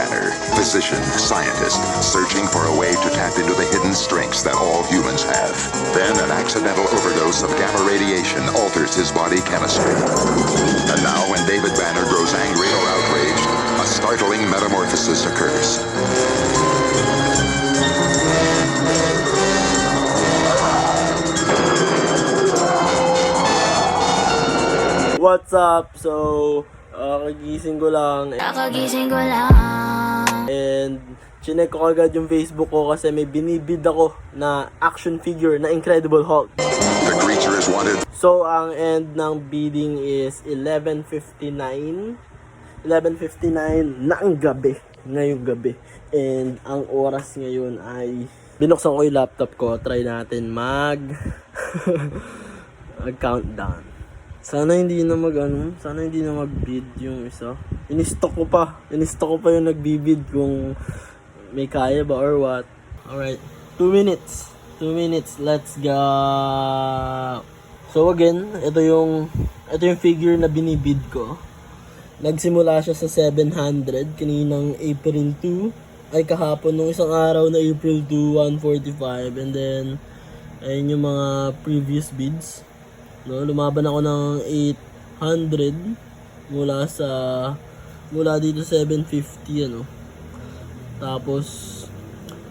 Banner, physician, scientist, searching for a way to tap into the hidden strengths that all humans have. Then an accidental overdose of gamma radiation alters his body chemistry. And now when David Banner grows angry or outraged, a startling metamorphosis occurs. What's up? So, kagising ko lang. And, chinek ko agad yung Facebook ko kasi may binibid ako na action figure na Incredible Hulk. The creature is wanted. So, ang end ng bidding is 11:59. 11:59 ng gabi. Ngayong gabi. And, ang oras ngayon ay binuksan ko yung laptop ko. Try natin mag-countdown. Sana hindi na mag-bid yung isa. In-stock ko pa yung nagbibid kung may kaya ba or what. Alright, 2 minutes, let's go. So again, ito yung figure na binibid ko. Nagsimula siya sa 700 kaninang April 2. Ay kahapon nung isang araw na April 2, 145. And then, ayun yung mga previous bids. No, lumaban ako ng 800 mula dito 750 ano. Tapos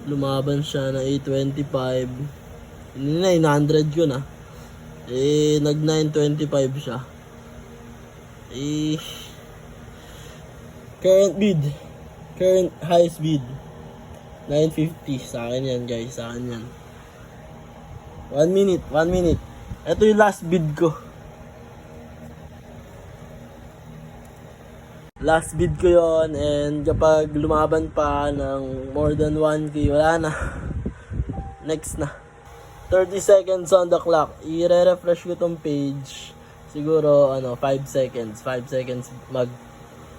lumaban siya ng 825. Hindi na 900 yun ah. Nag 925 siya. Current highest bid 950 sa akin yan guys, sa akin yan. 1 minute. Ito yung last bid ko. Last bid ko yon, and kapag lumaban pa ng more than 1k, wala na. Next na. 30 seconds on the clock. I-refresh ko tong page. Siguro 5 seconds. 5 seconds mag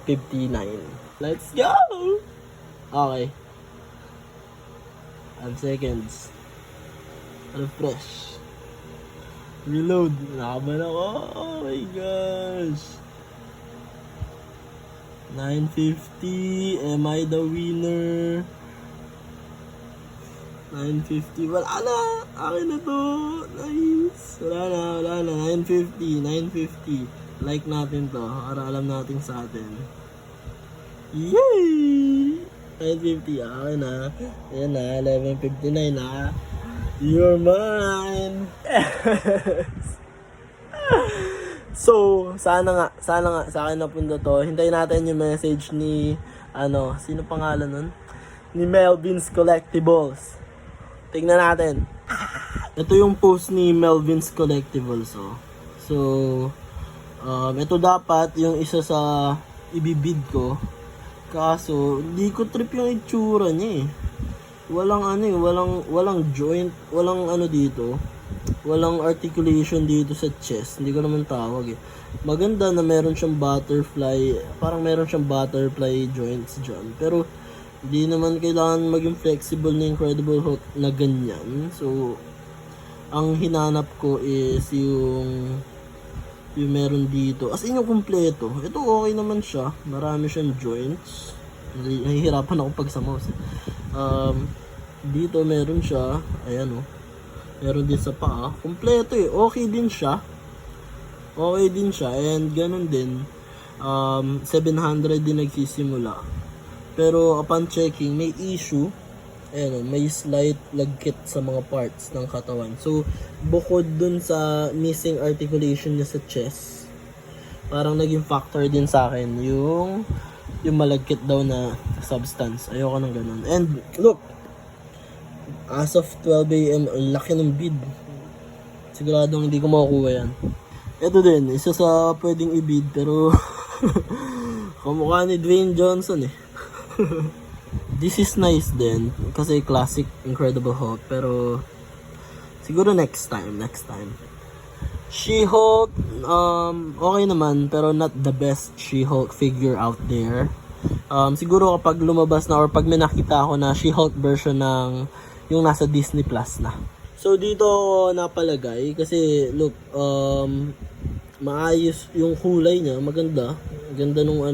59. Let's go! Okay. 5 seconds. Refresh. Reload. Nakaban ako. Oh my gosh. 950. Am I the winner? 950. Wala na. Akin na to. Nice. Wala na. 950. Like natin to. Para alam natin sa atin. Yay! 950. Akin na. Ayan na. 11:59 na. You're mine. So, sana nga sa akin napunta to. Hintayin natin yung message ni sino pangalan nun? Ni Melvin's Collectibles. Tingnan natin. Ito yung post ni Melvin's Collectibles oh. So, ito dapat yung isa sa ibibid ko. Kaso, hindi ko trip yung itsura niya eh. Walang joint, walang dito. Walang articulation dito sa chest. Hindi ko naman tawag eh. Maganda na meron siyang butterfly, parang meron siyang butterfly joints dyan. Pero hindi naman kailangan maging flexible na Incredible Hulk na ganyan. So, ang hinanap ko is yung meron dito. As in yung kumpleto. Ito okay naman siya. Marami siyang joints. Nahihirapan ako pag sa mouse eh. Dito meron siya, ayan oh. Meron din sa paa. Kompleto eh. Okay din siya. And ganun din. 700 din nagsisimula. Pero upon checking, may issue. Ayan oh, may slight lagkit sa mga parts ng katawan. So, bukod dun sa missing articulation niya sa chest, parang naging factor din sa akin yung malagkit daw na substance. Ayoko ng ganun. And look, as of 12 AM, ang laki ng bid. Siguradong hindi ko makukuha yan. Ito din, isa sa pwedeng i-bid, pero kamukha ni Dwayne Johnson eh. This is nice din, kasi classic Incredible Hulk, pero siguro next time. She-Hulk, okay naman, pero not the best She-Hulk figure out there. Siguro kapag lumabas na, or pag may nakita ako na She-Hulk version ng yung nasa Disney Plus na. So dito ako napalagay kasi look, maayos yung kulay niya, maganda. Ganda nung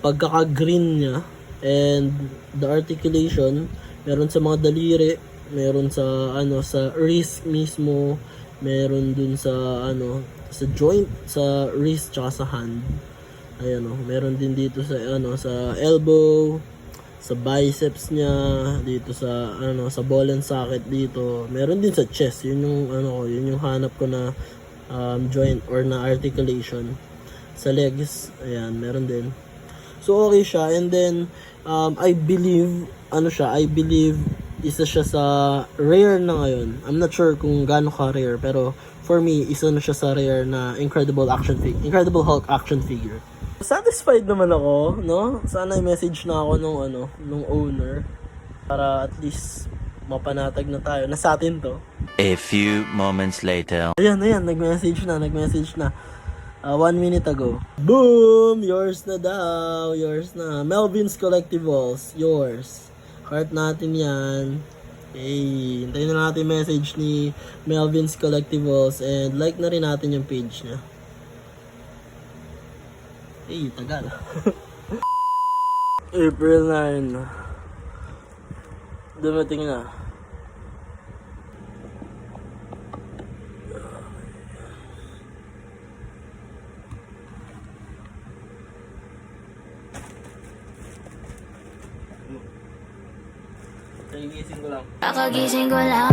pagkaka-green niya, and the articulation, meron sa mga daliri, meron sa sa wrist mismo, meron dun sa sa joint sa wrist tsaka sa hand. Ayan meron din dito sa sa elbow, sa biceps niya, dito sa sa ball and socket dito. Meron din sa chest. Yun yung yun yung hanap ko na joint or na articulation. Sa legs, ayan, meron din. So okay siya, and then I believe I believe isa siya sa rare na ngayon. I'm not sure kung gaano ka rare, pero for me isa na siya sa rare na Incredible Hulk action figure. Satisfied naman ako, no? Sana i-message na ako nung owner para at least mapanatag na tayo. Nasa atin to. A few moments later. Ayan, nag-message na. 1 minute ago. Boom! Yours na daw. Yours na. Melvin's Collectibles. Yours. Heart natin yan. Hey, hintayin na natin message ni Melvin's Collectibles and like na rin natin yung page niya. Hey, tagal. April 9. Dumating na. Kagising ko lang. Kakagising ko lang.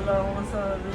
Wala akong masabi.